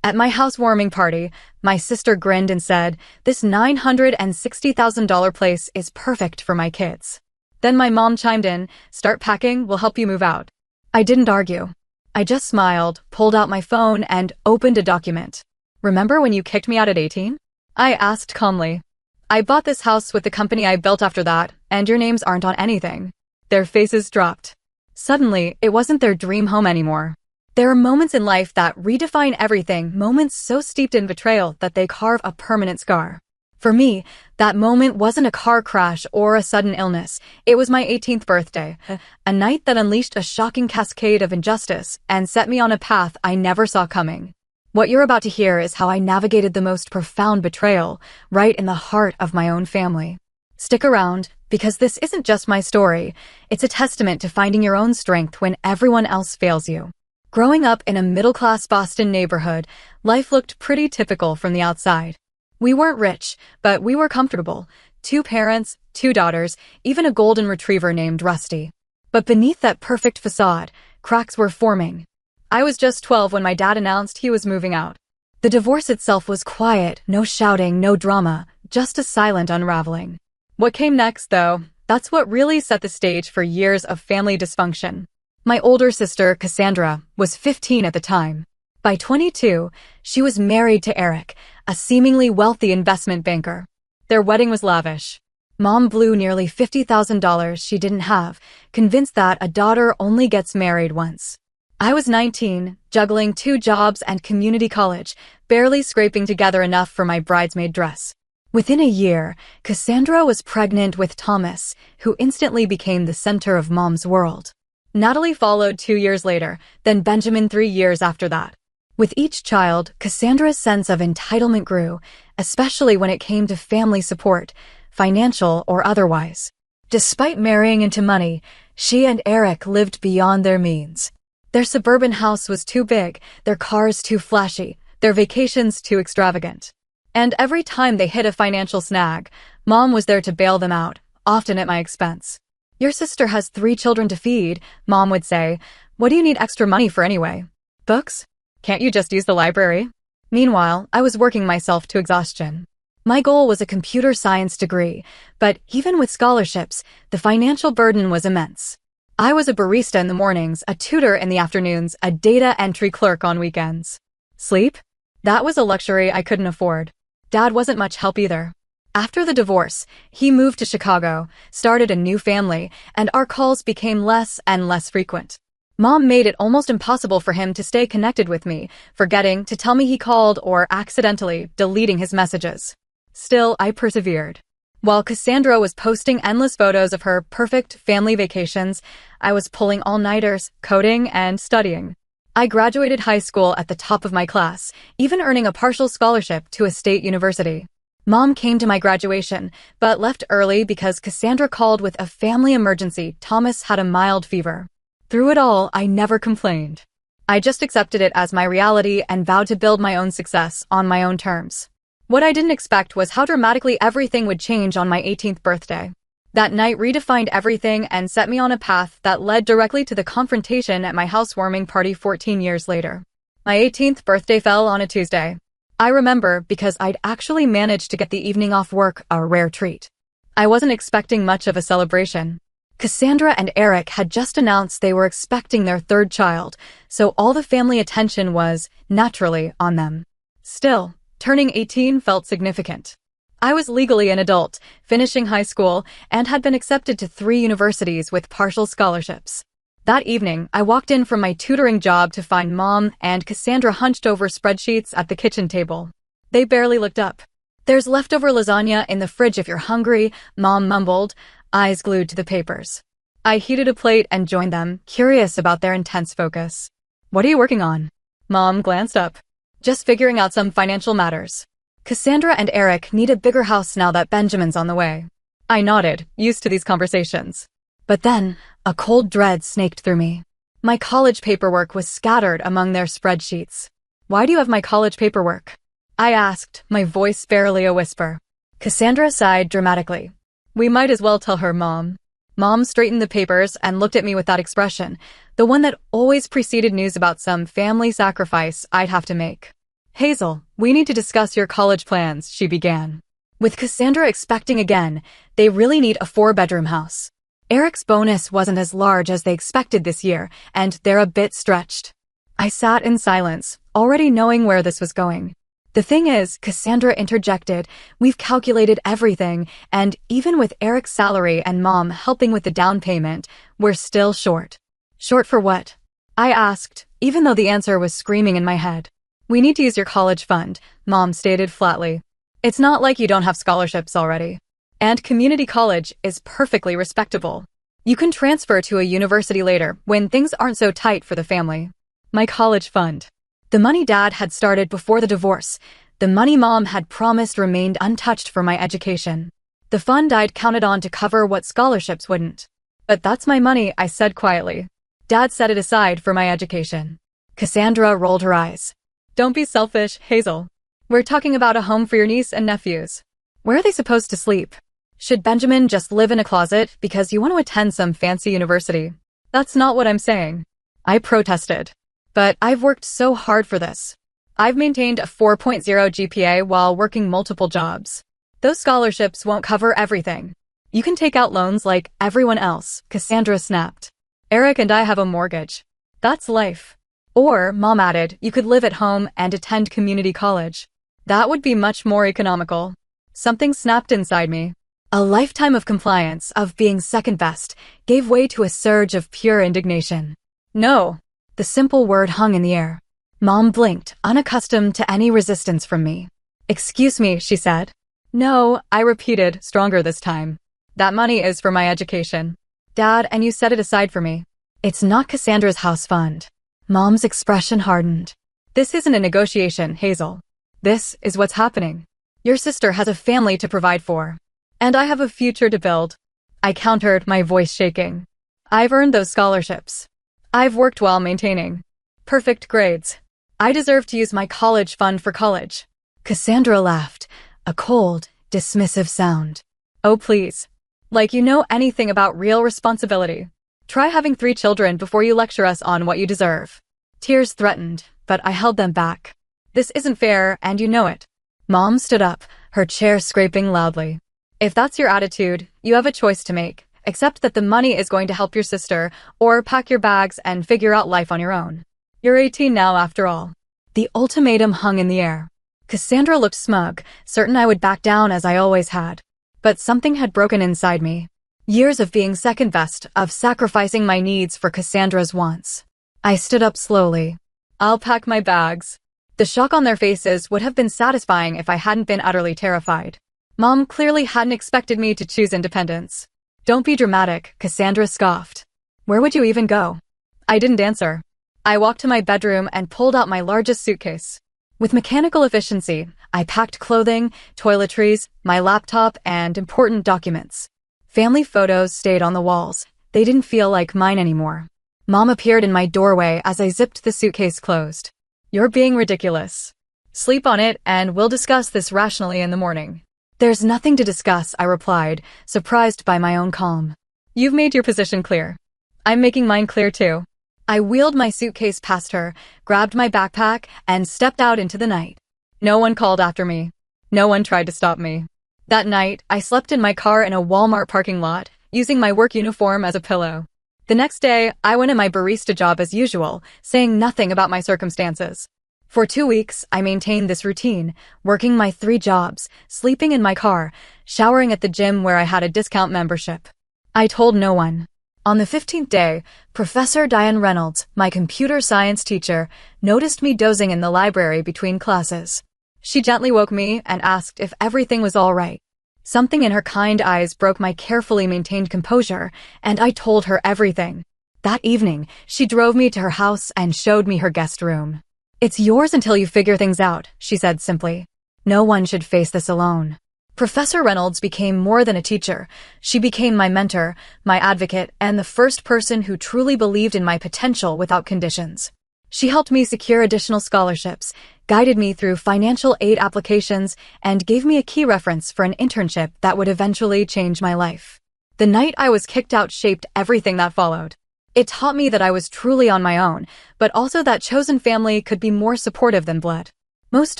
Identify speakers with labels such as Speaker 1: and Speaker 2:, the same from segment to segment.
Speaker 1: At my housewarming party, my sister grinned and said, "This $960,000 place is perfect for my kids." Then my mom chimed in, "Start packing, we'll help you move out." I didn't argue. I just smiled, pulled out my phone, and opened a document. "Remember when you kicked me out at 18? I asked calmly. "I bought this house with the company I built after that, and your names aren't on anything." Their faces dropped. Suddenly, it wasn't their dream home anymore. There are moments in life that redefine everything, moments so steeped in betrayal that they carve a permanent scar. For me, that moment wasn't a car crash or a sudden illness. It was my 18th birthday, a night that unleashed a shocking cascade of injustice and set me on a path I never saw coming. What you're about to hear is how I navigated the most profound betrayal, right in the heart of my own family. Stick around, because this isn't just my story. It's a testament to finding your own strength when everyone else fails you. Growing up in a middle-class Boston neighborhood, life looked pretty typical from the outside. We weren't rich, but we were comfortable. 2 parents, 2 daughters, even a golden retriever named Rusty. But beneath that perfect facade, cracks were forming. I was just 12 when my dad announced he was moving out. The divorce itself was quiet, no shouting, no drama, just a silent unraveling. What came next, though, that's what really set the stage for years of family dysfunction. My older sister, Cassandra, was 15 at the time. By 22, she was married to Eric, a seemingly wealthy investment banker. Their wedding was lavish. Mom blew nearly $50,000 she didn't have, convinced that a daughter only gets married once. I was 19, juggling 2 jobs and community college, barely scraping together enough for my bridesmaid dress. Within a year, Cassandra was pregnant with Thomas, who instantly became the center of Mom's world. Natalie followed 2 years later, then Benjamin 3 years after that. With each child, Cassandra's sense of entitlement grew, especially when it came to family support, financial or otherwise. Despite marrying into money, she and Eric lived beyond their means. Their suburban house was too big, their cars too flashy, their vacations too extravagant. And every time they hit a financial snag, Mom was there to bail them out, often at my expense. "Your sister has 3 children to feed," Mom would say. "What do you need extra money for anyway? Books? Can't you just use the library?" Meanwhile, I was working myself to exhaustion. My goal was a computer science degree, but even with scholarships, the financial burden was immense. I was a barista in the mornings, a tutor in the afternoons, a data entry clerk on weekends. Sleep? That was a luxury I couldn't afford. Dad wasn't much help either. After the divorce, he moved to Chicago, started a new family, and our calls became less and less frequent. Mom made it almost impossible for him to stay connected with me, forgetting to tell me he called or accidentally deleting his messages. Still, I persevered. While Cassandra was posting endless photos of her perfect family vacations, I was pulling all-nighters, coding, and studying. I graduated high school at the top of my class, even earning a partial scholarship to a state university. Mom came to my graduation, but left early because Cassandra called with a family emergency. Thomas had a mild fever. Through it all, I never complained. I just accepted it as my reality and vowed to build my own success on my own terms. What I didn't expect was how dramatically everything would change on my 18th birthday. That night redefined everything and set me on a path that led directly to the confrontation at my housewarming party 14 years later. My 18th birthday fell on a Tuesday. I remember because I'd actually managed to get the evening off work, a rare treat. I wasn't expecting much of a celebration. Cassandra and Eric had just announced they were expecting their 3rd child, so all the family attention was, naturally, on them. Still, turning 18 felt significant. I was legally an adult, finishing high school, and had been accepted to 3 universities with partial scholarships. That evening, I walked in from my tutoring job to find Mom and Cassandra hunched over spreadsheets at the kitchen table. They barely looked up. "There's leftover lasagna in the fridge if you're hungry," Mom mumbled, eyes glued to the papers. I heated a plate and joined them, curious about their intense focus. "What are you working on?" Mom glanced up. "Just figuring out some financial matters. Cassandra and Eric need a bigger house now that Benjamin's on the way." I nodded, used to these conversations. But then, a cold dread snaked through me. My college paperwork was scattered among their spreadsheets. "Why do you have my college paperwork?" I asked, my voice barely a whisper. Cassandra sighed dramatically. "We might as well tell her, Mom." Mom straightened the papers and looked at me with that expression, the one that always preceded news about some family sacrifice I'd have to make. Hazel, we need to discuss your college plans, she began. With Cassandra expecting again, they really need a 4-bedroom house. Eric's bonus wasn't as large as they expected this year, and they're a bit stretched. I sat in silence, already knowing where this was going. The thing is, Cassandra interjected, we've calculated everything, and even with Eric's salary and Mom helping with the down payment, we're still short. Short for what? I asked, even though the answer was screaming in my head. We need to use your college fund, Mom stated flatly. It's not like you don't have scholarships already. And community college is perfectly respectable. You can transfer to a university later when things aren't so tight for the family. My college fund. The money Dad had started before the divorce. The money Mom had promised remained untouched for my education. The fund I'd counted on to cover what scholarships wouldn't. But that's my money, I said quietly. Dad set it aside for my education. Cassandra rolled her eyes. Don't be selfish, Hazel. We're talking about a home for your niece and nephews. Where are they supposed to sleep? Should Benjamin just live in a closet because you want to attend some fancy university? That's not what I'm saying. I protested. But I've worked so hard for this. I've maintained a 4.0 GPA while working multiple jobs. Those scholarships won't cover everything. You can take out loans like everyone else, Cassandra snapped. Eric and I have a mortgage. That's life. Or, Mom added, you could live at home and attend community college. That would be much more economical. Something snapped inside me. A lifetime of compliance, of being second best, gave way to a surge of pure indignation. No. The simple word hung in the air. Mom blinked, unaccustomed to any resistance from me. Excuse me, she said. No, I repeated, stronger this time. That money is for my education. Dad, and you set it aside for me. It's not Cassandra's house fund. Mom's expression hardened. This isn't a negotiation, Hazel. This is what's happening. Your sister has a family to provide for. And I have a future to build. I countered, my voice shaking. I've earned those scholarships. I've worked while maintaining perfect grades. I deserve to use my college fund for college. Cassandra laughed, a cold, dismissive sound. Oh, please. Like you know anything about real responsibility. Try having 3 children before you lecture us on what you deserve. Tears threatened, but I held them back. This isn't fair, and you know it. Mom stood up, her chair scraping loudly. If that's your attitude, you have a choice to make. Accept that the money is going to help your sister, or pack your bags and figure out life on your own. You're 18 now, after all. The ultimatum hung in the air. Cassandra looked smug, certain I would back down as I always had. But something had broken inside me. Years of being second best, of sacrificing my needs for Cassandra's wants. I stood up slowly. I'll pack my bags. The shock on their faces would have been satisfying if I hadn't been utterly terrified. Mom clearly hadn't expected me to choose independence. Don't be dramatic, Cassandra scoffed. Where would you even go? I didn't answer. I walked to my bedroom and pulled out my largest suitcase. With mechanical efficiency, I packed clothing, toiletries, my laptop, and important documents. Family photos stayed on the walls. They didn't feel like mine anymore. Mom appeared in my doorway as I zipped the suitcase closed. You're being ridiculous. Sleep on it, and we'll discuss this rationally in the morning. There's nothing to discuss, I replied, surprised by my own calm. You've made your position clear. I'm making mine clear too. I wheeled my suitcase past her, grabbed my backpack, and stepped out into the night. No one called after me. No one tried to stop me. That night, I slept in my car in a Walmart parking lot, using my work uniform as a pillow. The next day, I went in my barista job as usual, saying nothing about my circumstances. For 2 weeks, I maintained this routine, working my 3 jobs, sleeping in my car, showering at the gym where I had a discount membership. I told no one. On the 15th day, Professor Diane Reynolds, my computer science teacher, noticed me dozing in the library between classes. She gently woke me and asked if everything was all right. Something in her kind eyes broke my carefully maintained composure, and I told her everything. That evening, she drove me to her house and showed me her guest room. It's yours until you figure things out, she said simply. No one should face this alone. Professor Reynolds became more than a teacher. She became my mentor, my advocate, and the first person who truly believed in my potential without conditions. She helped me secure additional scholarships, guided me through financial aid applications, and gave me a key reference for an internship that would eventually change my life. The night I was kicked out shaped everything that followed. It taught me that I was truly on my own, but also that chosen family could be more supportive than blood. Most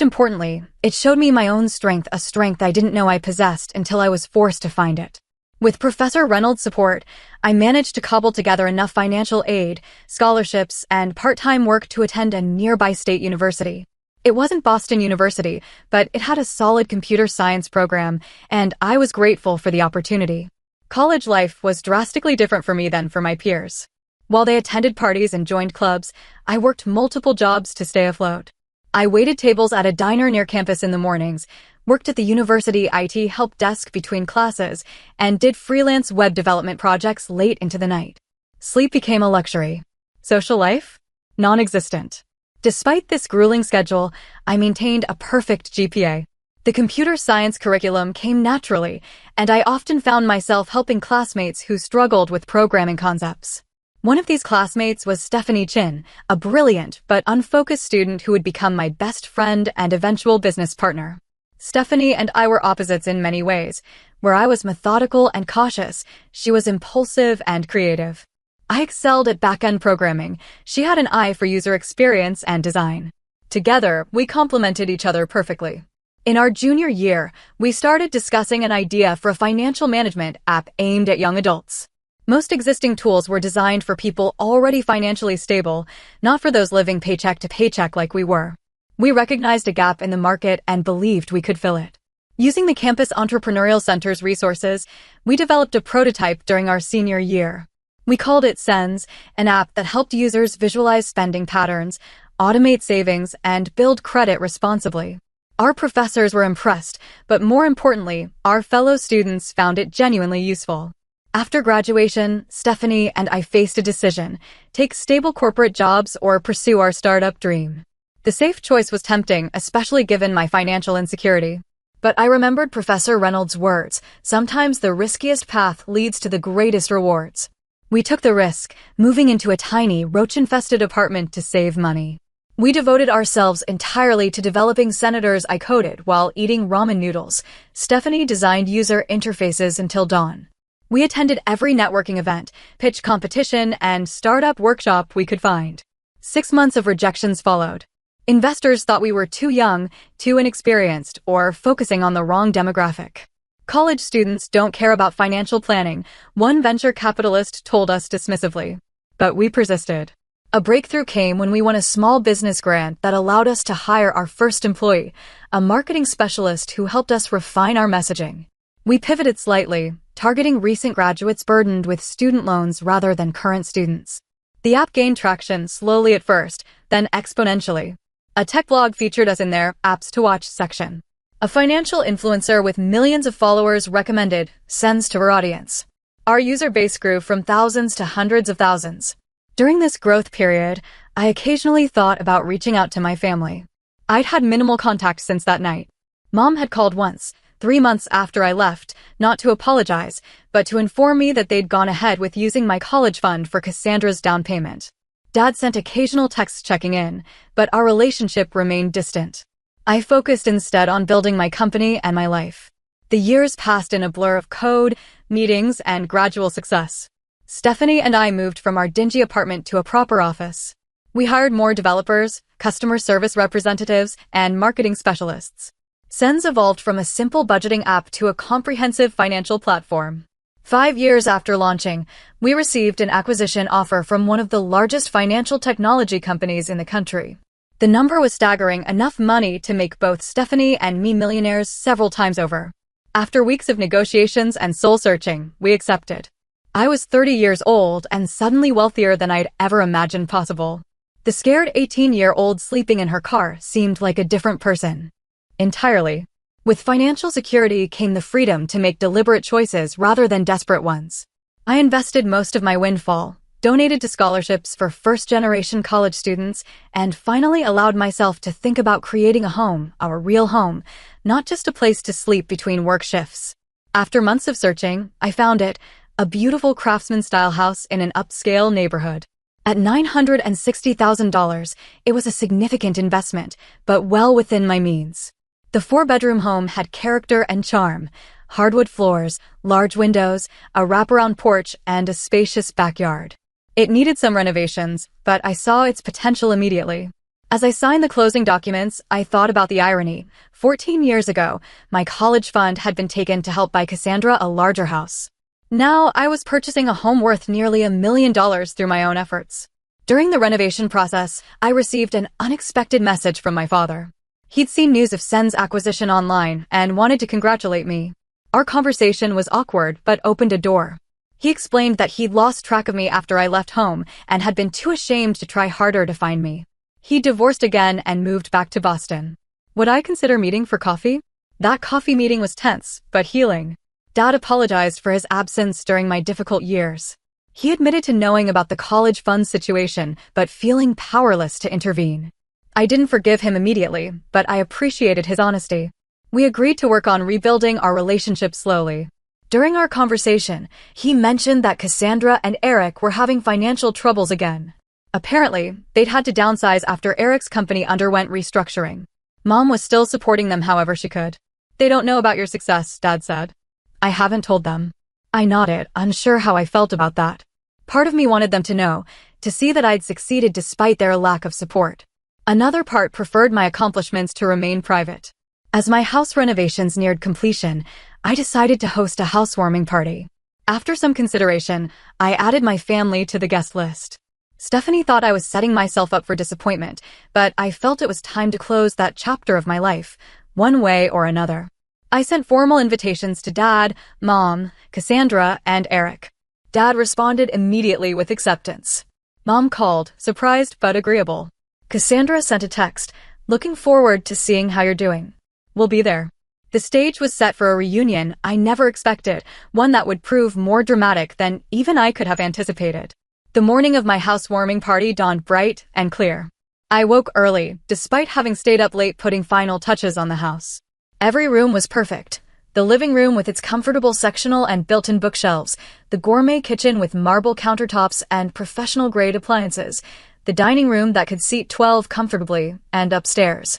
Speaker 1: importantly, it showed me my own strength, a strength I didn't know I possessed until I was forced to find it. With Professor Reynolds' support, I managed to cobble together enough financial aid, scholarships, and part-time work to attend a nearby state university. It wasn't Boston University, but it had a solid computer science program, and I was grateful for the opportunity. College life was drastically different for me than for my peers. While they attended parties and joined clubs, I worked multiple jobs to stay afloat. I waited tables at a diner near campus in the mornings, worked at the university IT help desk between classes, and did freelance web development projects late into the night. Sleep became a luxury. Social life? Non-existent. Despite this grueling schedule, I maintained a perfect GPA. The computer science curriculum came naturally, and I often found myself helping classmates who struggled with programming concepts. One of these classmates was Stephanie Chin, a brilliant but unfocused student who would become my best friend and eventual business partner. Stephanie and I were opposites in many ways. Where I was methodical and cautious, she was impulsive and creative. I excelled at back-end programming. She had an eye for user experience and design. Together, we complemented each other perfectly. In our junior year, we started discussing an idea for a financial management app aimed at young adults. Most existing tools were designed for people already financially stable, not for those living paycheck to paycheck like we were. We recognized a gap in the market and believed we could fill it. Using the Campus Entrepreneurial Center's resources, we developed a prototype during our senior year. We called it Sense, an app that helped users visualize spending patterns, automate savings, and build credit responsibly. Our professors were impressed, but more importantly, our fellow students found it genuinely useful. After graduation, Stephanie and I faced a decision: take stable corporate jobs or pursue our startup dream. The safe choice was tempting, especially given my financial insecurity. But I remembered Professor Reynolds' words: sometimes the riskiest path leads to the greatest rewards. We took the risk, moving into a tiny, roach-infested apartment to save money. We devoted ourselves entirely to developing senators I coded while eating ramen noodles. Stephanie designed user interfaces until dawn. We attended every networking event, pitch competition, and startup workshop we could find. 6 months of rejections followed. Investors thought we were too young, too inexperienced, or focusing on the wrong demographic. College students don't care about financial planning, one venture capitalist told us dismissively. But we persisted. A breakthrough came when we won a small business grant that allowed us to hire our first employee, a marketing specialist who helped us refine our messaging. We pivoted slightly, targeting recent graduates burdened with student loans rather than current students. The app gained traction slowly at first, then exponentially. A tech blog featured us in their Apps to Watch section. A financial influencer with millions of followers recommended Sense to her audience. Our user base grew from thousands to hundreds of thousands. During this growth period, I occasionally thought about reaching out to my family. I'd had minimal contact since that night. Mom had called once, 3 months after I left, not to apologize, but to inform me that they'd gone ahead with using my college fund for Cassandra's down payment. Dad sent occasional texts checking in, but our relationship remained distant. I focused instead on building my company and my life. The years passed in a blur of code, meetings, and gradual success. Stephanie and I moved from our dingy apartment to a proper office. We hired more developers, customer service representatives, and marketing specialists. Sense evolved from a simple budgeting app to a comprehensive financial platform. 5 years after launching, we received an acquisition offer from one of the largest financial technology companies in the country. The number was staggering, enough money to make both Stephanie and me millionaires several times over. After weeks of negotiations and soul-searching, we accepted. I was 30 years old and suddenly wealthier than I'd ever imagined possible. The scared 18-year-old sleeping in her car seemed like a different person. Entirely. With financial security came the freedom to make deliberate choices rather than desperate ones. I invested most of my windfall, donated to scholarships for first-generation college students, and finally allowed myself to think about creating a home, our real home, not just a place to sleep between work shifts. After months of searching, I found it, a beautiful craftsman-style house in an upscale neighborhood. At $960,000, it was a significant investment, but well within my means. The 4-bedroom home had character and charm: hardwood floors, large windows, a wraparound porch, and a spacious backyard. It needed some renovations, but I saw its potential immediately. As I signed the closing documents, I thought about the irony. 14 years ago, my college fund had been taken to help buy Cassandra a larger house. Now, I was purchasing a home worth nearly $1 million through my own efforts. During the renovation process, I received an unexpected message from my father. He'd seen news of Sen's acquisition online and wanted to congratulate me. Our conversation was awkward but opened a door. He explained that he'd lost track of me after I left home and had been too ashamed to try harder to find me. He divorced again and moved back to Boston. Would I consider meeting for coffee? That coffee meeting was tense, but healing. Dad apologized for his absence during my difficult years. He admitted to knowing about the college fund situation, but feeling powerless to intervene. I didn't forgive him immediately, but I appreciated his honesty. We agreed to work on rebuilding our relationship slowly. During our conversation, he mentioned that Cassandra and Eric were having financial troubles again. Apparently, they'd had to downsize after Eric's company underwent restructuring. Mom was still supporting them however she could. They don't know about your success, Dad said. I haven't told them. I nodded, unsure how I felt about that. Part of me wanted them to know, to see that I'd succeeded despite their lack of support. Another part preferred my accomplishments to remain private. As my house renovations neared completion, I decided to host a housewarming party. After some consideration, I added my family to the guest list. Stephanie thought I was setting myself up for disappointment, but I felt it was time to close that chapter of my life, one way or another. I sent formal invitations to Dad, Mom, Cassandra, and Eric. Dad responded immediately with acceptance. Mom called, surprised but agreeable. Cassandra sent a text, looking forward to seeing how you're doing. We'll be there. The stage was set for a reunion I never expected, one that would prove more dramatic than even I could have anticipated. The morning of my housewarming party dawned bright and clear. I woke early, despite having stayed up late putting final touches on the house. Every room was perfect. The living room with its comfortable sectional and built-in bookshelves, the gourmet kitchen with marble countertops and professional-grade appliances, the dining room that could seat 12 comfortably, and upstairs.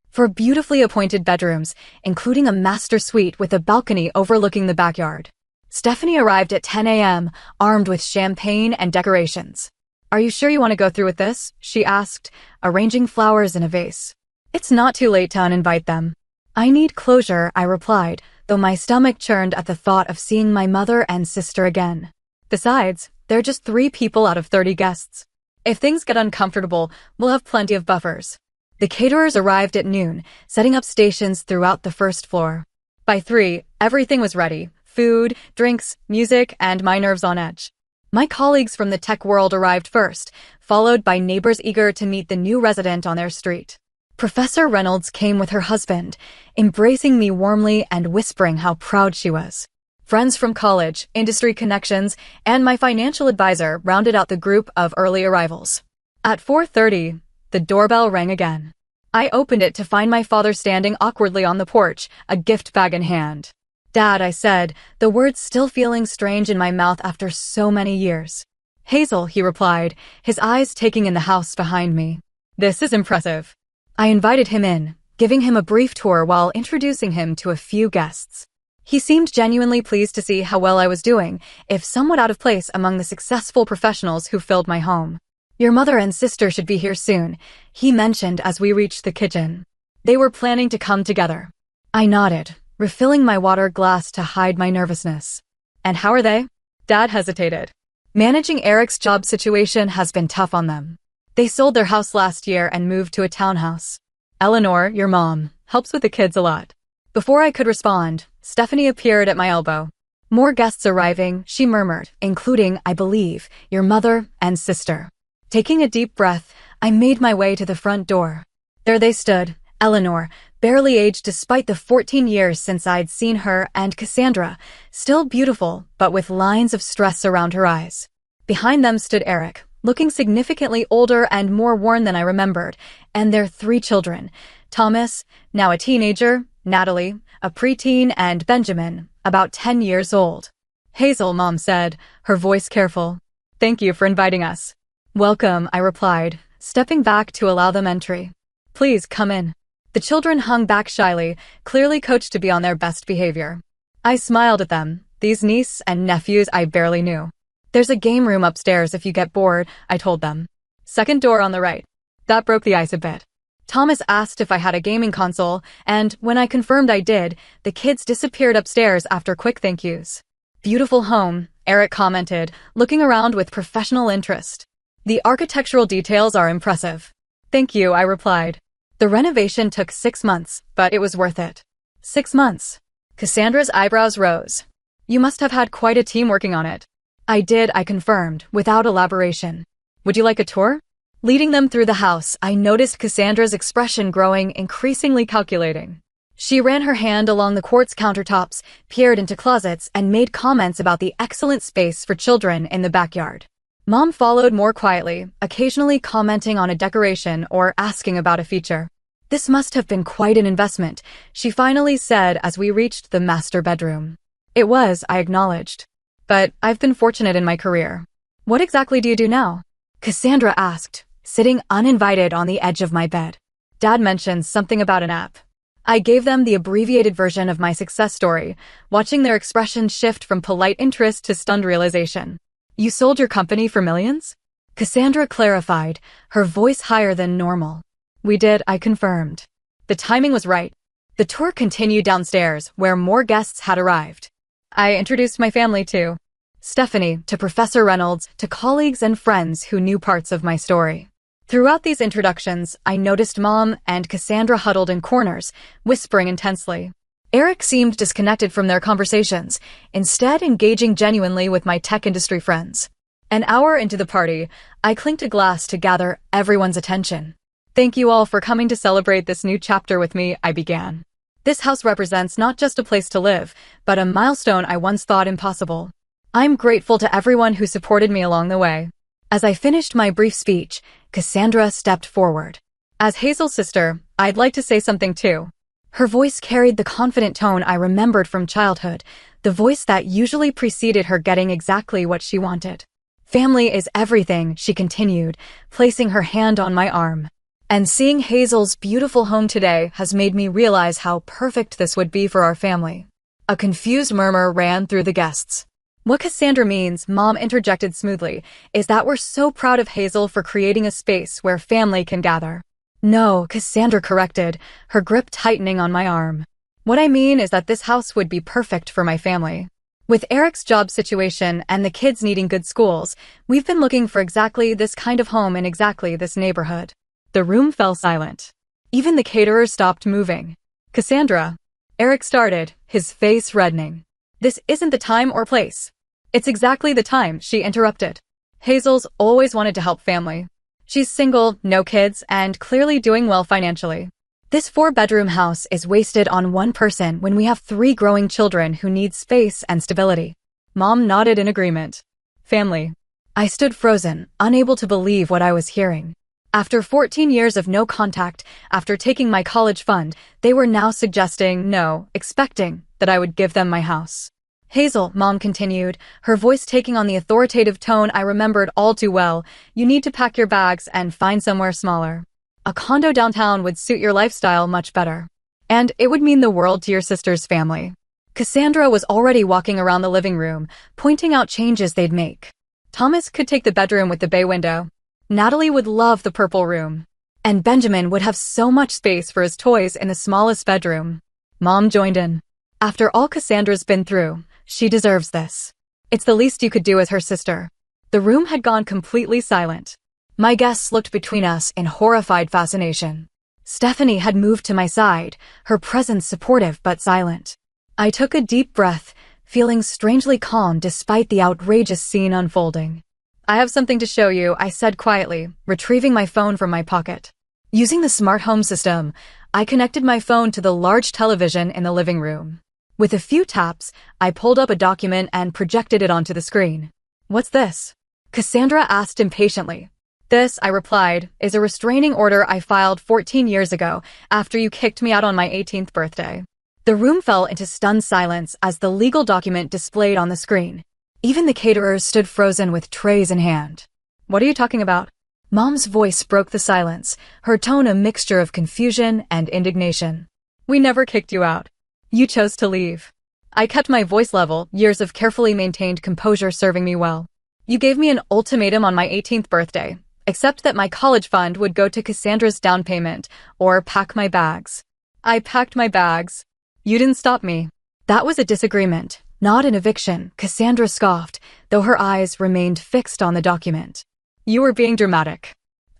Speaker 1: 4 beautifully appointed bedrooms, including a master suite with a balcony overlooking the backyard. Stephanie arrived at 10 a.m., armed with champagne and decorations. Are you sure you want to go through with this? She asked, arranging flowers in a vase. It's not too late to uninvite them. I need closure, I replied, though my stomach churned at the thought of seeing my mother and sister again. Besides, they're just 3 people out of 30 guests. If things get uncomfortable, we'll have plenty of buffers. The caterers arrived at noon, setting up stations throughout the first floor. By 3, everything was ready. Food, drinks, music, and my nerves on edge. My colleagues from the tech world arrived first, followed by neighbors eager to meet the new resident on their street. Professor Reynolds came with her husband, embracing me warmly and whispering how proud she was. Friends from college, industry connections, and my financial advisor rounded out the group of early arrivals. At 4:30, the doorbell rang again. I opened it to find my father standing awkwardly on the porch, a gift bag in hand. Dad, I said, the words still feeling strange in my mouth after so many years. Hazel, he replied, his eyes taking in the house behind me. This is impressive. I invited him in, giving him a brief tour while introducing him to a few guests. He seemed genuinely pleased to see how well I was doing, if somewhat out of place among the successful professionals who filled my home. Your mother and sister should be here soon, he mentioned as we reached the kitchen. They were planning to come together. I nodded, refilling my water glass to hide my nervousness. And how are they? Dad hesitated. Managing Eric's job situation has been tough on them. They sold their house last year and moved to a townhouse. Eleanor, your mom, helps with the kids a lot. Before I could respond, Stephanie appeared at my elbow. More guests arriving, she murmured, including, I believe, your mother and sister. Taking a deep breath, I made my way to the front door. There they stood, Eleanor, barely aged despite the 14 years since I'd seen her, and Cassandra, still beautiful, but with lines of stress around her eyes. Behind them stood Eric, looking significantly older and more worn than I remembered, and their 3 children, Thomas, now a teenager, Natalie, a preteen, and Benjamin, about 10 years old. Hazel, Mom said, her voice careful. Thank you for inviting us. Welcome, I replied, stepping back to allow them entry. Please come in. The children hung back shyly, clearly coached to be on their best behavior. I smiled at them, these niece and nephews I barely knew. There's a game room upstairs if you get bored, I told them. Second door on the right. That broke the ice a bit. Thomas asked if I had a gaming console, and when I confirmed I did, the kids disappeared upstairs after quick thank yous. Beautiful home, Eric commented, looking around with professional interest. The architectural details are impressive. Thank you, I replied. The renovation took 6 months, but it was worth it. 6 months. Cassandra's eyebrows rose. You must have had quite a team working on it. I did, I confirmed, without elaboration. Would you like a tour? Leading them through the house, I noticed Cassandra's expression growing increasingly calculating. She ran her hand along the quartz countertops, peered into closets, and made comments about the excellent space for children in the backyard. Mom followed more quietly, occasionally commenting on a decoration or asking about a feature. This must have been quite an investment, she finally said as we reached the master bedroom. It was, I acknowledged. But I've been fortunate in my career. What exactly do you do now? Cassandra asked, sitting uninvited on the edge of my bed. Dad mentioned something about an app. I gave them the abbreviated version of my success story, watching their expressions shift from polite interest to stunned realization. You sold your company for millions? Cassandra clarified, her voice higher than normal. We did, I confirmed. The timing was right. The tour continued downstairs, where more guests had arrived. I introduced my family to Stephanie, to Professor Reynolds, to colleagues and friends who knew parts of my story. Throughout these introductions, I noticed Mom and Cassandra huddled in corners, whispering intensely. Eric seemed disconnected from their conversations, instead engaging genuinely with my tech industry friends. An hour into the party, I clinked a glass to gather everyone's attention. Thank you all for coming to celebrate this new chapter with me, I began. This house represents not just a place to live, but a milestone I once thought impossible. I'm grateful to everyone who supported me along the way. As I finished my brief speech, Cassandra stepped forward. As Hazel's sister, I'd like to say something too. Her voice carried the confident tone I remembered from childhood, the voice that usually preceded her getting exactly what she wanted. Family is everything, she continued, placing her hand on my arm. And seeing Hazel's beautiful home today has made me realize how perfect this would be for our family. A confused murmur ran through the guests. What Cassandra means, Mom interjected smoothly, is that we're so proud of Hazel for creating a space where family can gather. No, Cassandra corrected, her grip tightening on my arm. What I mean is that this house would be perfect for my family. With Eric's job situation and the kids needing good schools, we've been looking for exactly this kind of home in exactly this neighborhood. The room fell silent. Even the caterer stopped moving. Cassandra. Eric started, his face reddening. This isn't the time or place. It's exactly the time, she interrupted. Hazel's always wanted to help family. She's single, no kids, and clearly doing well financially. This 4-bedroom house is wasted on one person when we have 3 growing children who need space and stability. Mom nodded in agreement. Family. I stood frozen, unable to believe what I was hearing. After 14 years of no contact, after taking my college fund, they were now suggesting, no, expecting, that I would give them my house. Hazel, Mom continued, her voice taking on the authoritative tone I remembered all too well, you need to pack your bags and find somewhere smaller. A condo downtown would suit your lifestyle much better. And it would mean the world to your sister's family. Cassandra was already walking around the living room, pointing out changes they'd make. Thomas could take the bedroom with the bay window. Natalie would love the purple room. And Benjamin would have so much space for his toys in the smallest bedroom. Mom joined in. After all Cassandra's been through, she deserves this. It's the least you could do as her sister. The room had gone completely silent. My guests looked between us in horrified fascination. Stephanie had moved to my side, her presence supportive but silent. I took a deep breath, feeling strangely calm despite the outrageous scene unfolding. I have something to show you, I said quietly, retrieving my phone from my pocket. Using the smart home system, I connected my phone to the large television in the living room. With a few taps, I pulled up a document and projected it onto the screen. What's this? Cassandra asked impatiently. This, I replied, is a restraining order I filed 14 years ago after you kicked me out on my 18th birthday. The room fell into stunned silence as the legal document displayed on the screen. Even the caterers stood frozen with trays in hand. What are you talking about? Mom's voice broke the silence, her tone a mixture of confusion and indignation. We never kicked you out. You chose to leave. I kept my voice level, years of carefully maintained composure serving me well. You gave me an ultimatum on my 18th birthday, except that my college fund would go to Cassandra's down payment or pack my bags. I packed my bags. You didn't stop me. That was a disagreement, not an eviction, Cassandra scoffed, though her eyes remained fixed on the document. You were being dramatic.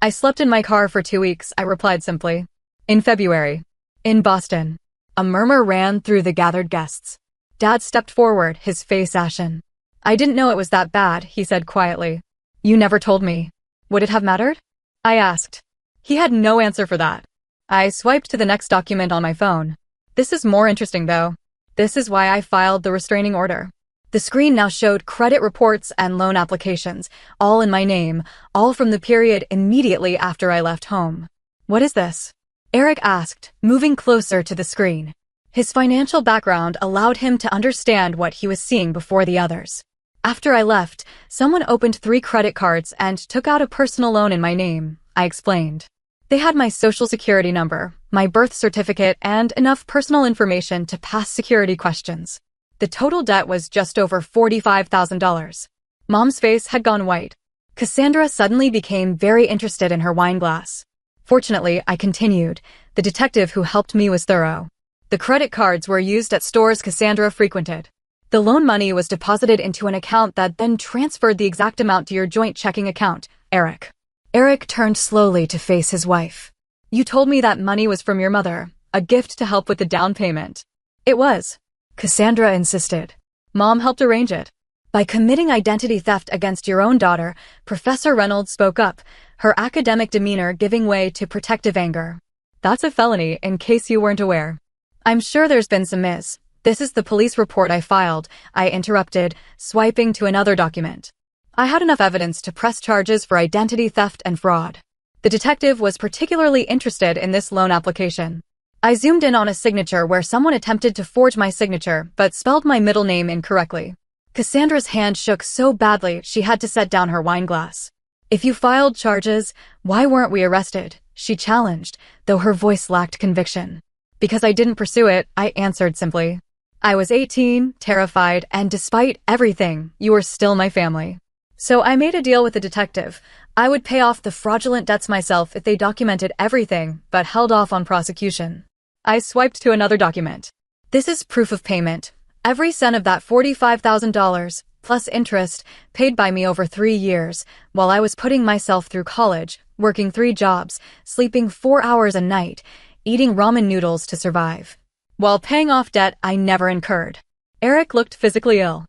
Speaker 1: I slept in my car for 2 weeks, I replied simply. In February. In Boston. A murmur ran through the gathered guests. Dad stepped forward, his face ashen. I didn't know it was that bad, he said quietly. You never told me. Would it have mattered? I asked. He had no answer for that. I swiped to the next document on my phone. This is more interesting though. This is why I filed the restraining order. The screen now showed credit reports and loan applications, all in my name, all from the period immediately after I left home. What is this? Eric asked, moving closer to the screen. His financial background allowed him to understand what he was seeing before the others. After I left, someone opened 3 credit cards and took out a personal loan in my name, I explained. They had my social security number, my birth certificate, and enough personal information to pass security questions. The total debt was just over $45,000. Mom's face had gone white. Cassandra suddenly became very interested in her wine glass. Fortunately, I continued. The detective who helped me was thorough. The credit cards were used at stores Cassandra frequented. The loan money was deposited into an account that then transferred the exact amount to your joint checking account, Eric. Eric turned slowly to face his wife. You told me that money was from your mother, a gift to help with the down payment. It was. Cassandra insisted. Mom helped arrange it. By committing identity theft against your own daughter, Professor Reynolds spoke up, her academic demeanor giving way to protective anger. That's a felony, in case you weren't aware. I'm sure there's been some miss. This is the police report I filed, I interrupted, swiping to another document. I had enough evidence to press charges for identity theft and fraud. The detective was particularly interested in this loan application. I zoomed in on a signature where someone attempted to forge my signature but spelled my middle name incorrectly. Cassandra's hand shook so badly she had to set down her wine glass. If you filed charges, why weren't we arrested? She challenged, though her voice lacked conviction. Because I didn't pursue it, I answered simply. I was 18, terrified, and despite everything, you were still my family. So I made a deal with the detective. I would pay off the fraudulent debts myself if they documented everything, but held off on prosecution. I swiped to another document. This is proof of payment. Every cent of that $45,000, plus interest, paid by me over 3 years, while I was putting myself through college, working 3 jobs, sleeping 4 hours a night, eating ramen noodles to survive. While paying off debt I never incurred. Eric looked physically ill.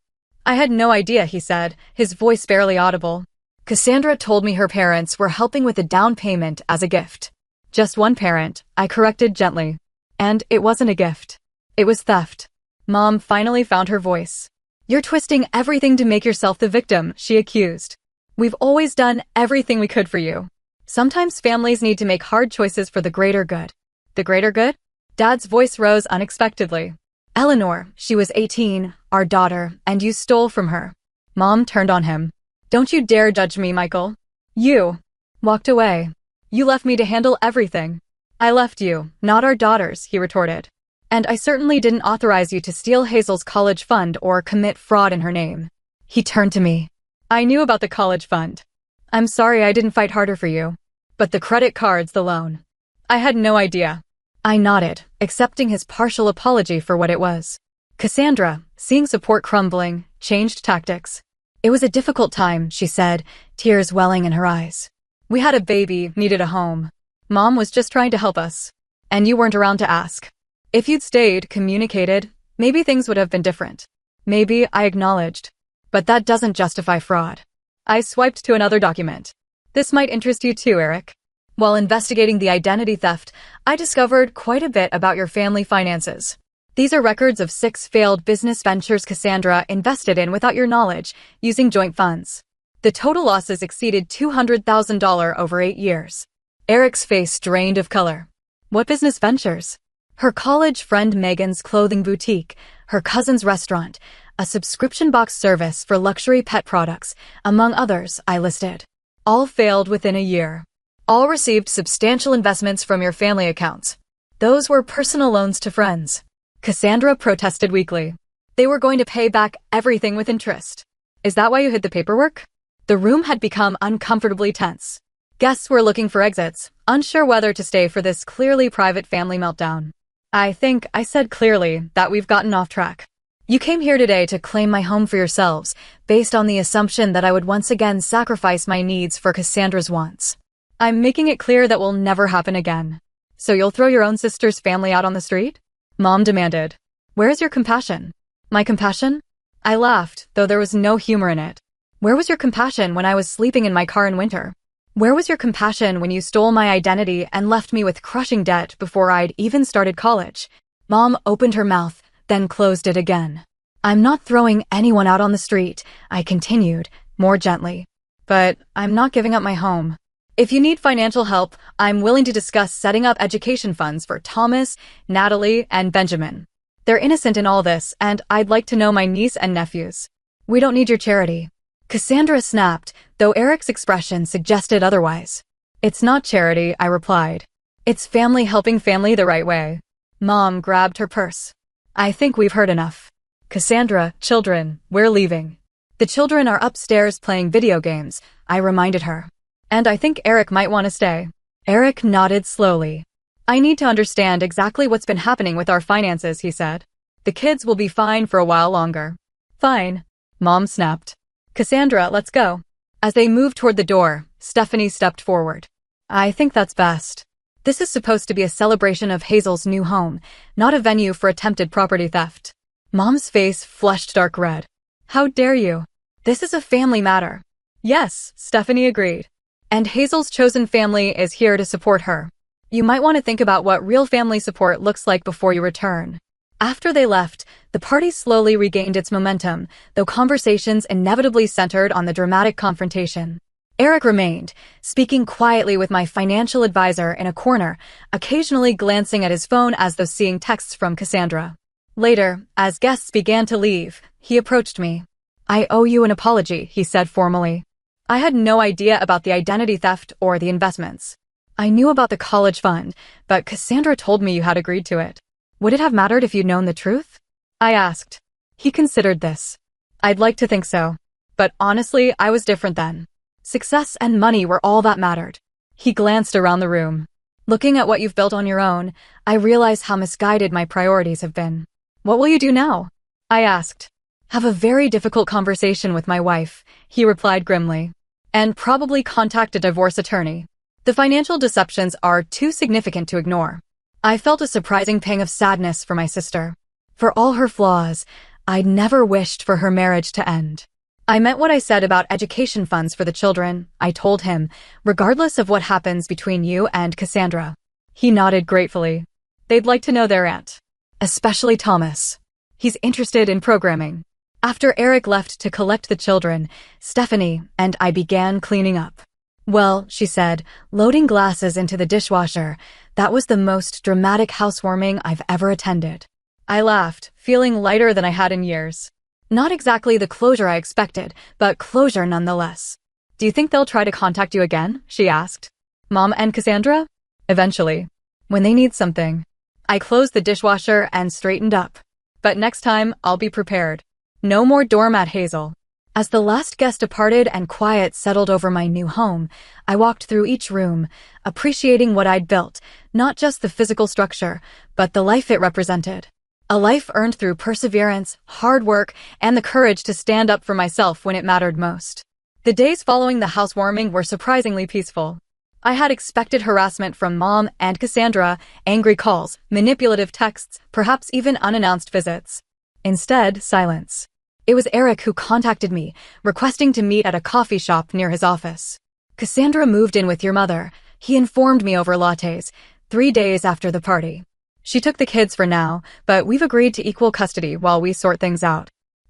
Speaker 1: I had no idea, he said, his voice barely audible. Cassandra told me her parents were helping with the down payment as a gift. Just one parent, I corrected gently. And it wasn't a gift. It was theft. Mom finally found her voice. You're twisting everything to make yourself the victim, she accused. We've always done everything we could for you. Sometimes families need to make hard choices for the greater good. The greater good? Dad's voice rose unexpectedly. Eleanor, she was 18, our daughter, and you stole from her. Mom turned on him. Don't you dare judge me, Michael. You walked away. You left me to handle everything. I left you, not our daughters, he retorted. And I certainly didn't authorize you to steal Hazel's college fund or commit fraud in her name. He turned to me. I knew about the college fund. I'm sorry I didn't fight harder for you. But the credit cards, the loan. I had no idea. I nodded, accepting his partial apology for what it was. Cassandra, seeing support crumbling, changed tactics. It was a difficult time, she said, tears welling in her eyes. We had a baby, needed a home. Mom was just trying to help us. And you weren't around to ask. If you'd stayed, communicated, maybe things would have been different. Maybe, I acknowledged. But that doesn't justify fraud. I swiped to another document. This might interest you too, Eric. While investigating the identity theft, I discovered quite a bit about your family finances. These are records of 6 failed business ventures Cassandra invested in without your knowledge, using joint funds. The total losses exceeded $200,000 over 8 years. Eric's face drained of color. What business ventures? Her college friend Megan's clothing boutique, her cousin's restaurant, a subscription box service for luxury pet products, among others, I listed. All failed within a year. All received substantial investments from your family accounts. Those were personal loans to friends. Cassandra protested weakly. They were going to pay back everything with interest. Is that why you hid the paperwork? The room had become uncomfortably tense. Guests were looking for exits, unsure whether to stay for this clearly private family meltdown. I think I said clearly that we've gotten off track. You came here today to claim my home for yourselves, based on the assumption that I would once again sacrifice my needs for Cassandra's wants. I'm making it clear that will never happen again. So you'll throw your own sister's family out on the street? Mom demanded. Where is your compassion? My compassion? I laughed, though there was no humor in it. Where was your compassion when I was sleeping in my car in winter? Where was your compassion when you stole my identity and left me with crushing debt before I'd even started college? Mom opened her mouth, then closed it again. I'm not throwing anyone out on the street, I continued, more gently. But I'm not giving up my home. If you need financial help, I'm willing to discuss setting up education funds for Thomas, Natalie, and Benjamin. They're innocent in all this, and I'd like to know my niece and nephews. We don't need your charity. Cassandra snapped, though Eric's expression suggested otherwise. It's not charity, I replied. It's family helping family the right way. Mom grabbed her purse. I think we've heard enough. Cassandra, children, we're leaving. The children are upstairs playing video games, I reminded her. And I think Eric might want to stay. Eric nodded slowly. I need to understand exactly what's been happening with our finances, he said. The kids will be fine for a while longer. Fine. Mom snapped. Cassandra, let's go. As they moved toward the door, Stephanie stepped forward. I think that's best. This is supposed to be a celebration of Hazel's new home, not a venue for attempted property theft. Mom's face flushed dark red. How dare you? This is a family matter. Yes, Stephanie agreed. And Hazel's chosen family is here to support her. You might want to think about what real family support looks like before you return. After they left, the party slowly regained its momentum, though conversations inevitably centered on the dramatic confrontation. Eric remained, speaking quietly with my financial advisor in a corner, occasionally glancing at his phone as though seeing texts from Cassandra. Later, as guests began to leave, he approached me. I owe you an apology, he said formally. I had no idea about the identity theft or the investments. I knew about the college fund, but Cassandra told me you had agreed to it. Would it have mattered if you'd known the truth? I asked. He considered this. I'd like to think so. But honestly, I was different then. Success and money were all that mattered. He glanced around the room. Looking at what you've built on your own, I realize how misguided my priorities have been. What will you do now? I asked. Have a very difficult conversation with my wife, he replied grimly. And probably contact a divorce attorney. The financial deceptions are too significant to ignore. I felt a surprising pang of sadness for my sister. For all her flaws, I'd never wished for her marriage to end. I meant what I said about education funds for the children, I told him, regardless of what happens between you and Cassandra. He nodded gratefully. They'd like to know their aunt. Especially Thomas. He's interested in programming. After Eric left to collect the children, Stephanie and I began cleaning up. Well, she said, loading glasses into the dishwasher, that was the most dramatic housewarming I've ever attended. I laughed, feeling lighter than I had in years. Not exactly the closure I expected, but closure nonetheless. Do you think they'll try to contact you again? She asked. Mom and Cassandra? Eventually. When they need something. I closed the dishwasher and straightened up. But next time, I'll be prepared. No more doormat, Hazel. As the last guest departed and quiet settled over my new home, I walked through each room, appreciating what I'd built, not just the physical structure, but the life it represented. A life earned through perseverance, hard work, and the courage to stand up for myself when it mattered most. The days following the housewarming were surprisingly peaceful. I had expected harassment from Mom and Cassandra, angry calls, manipulative texts, perhaps even unannounced visits. Instead, silence. It was Eric who contacted me, requesting to meet at a coffee shop near his office. Cassandra moved in with your mother, he informed me over lattes, 3 days after the party. She took the kids for now, but we've agreed to equal custody while we sort things out.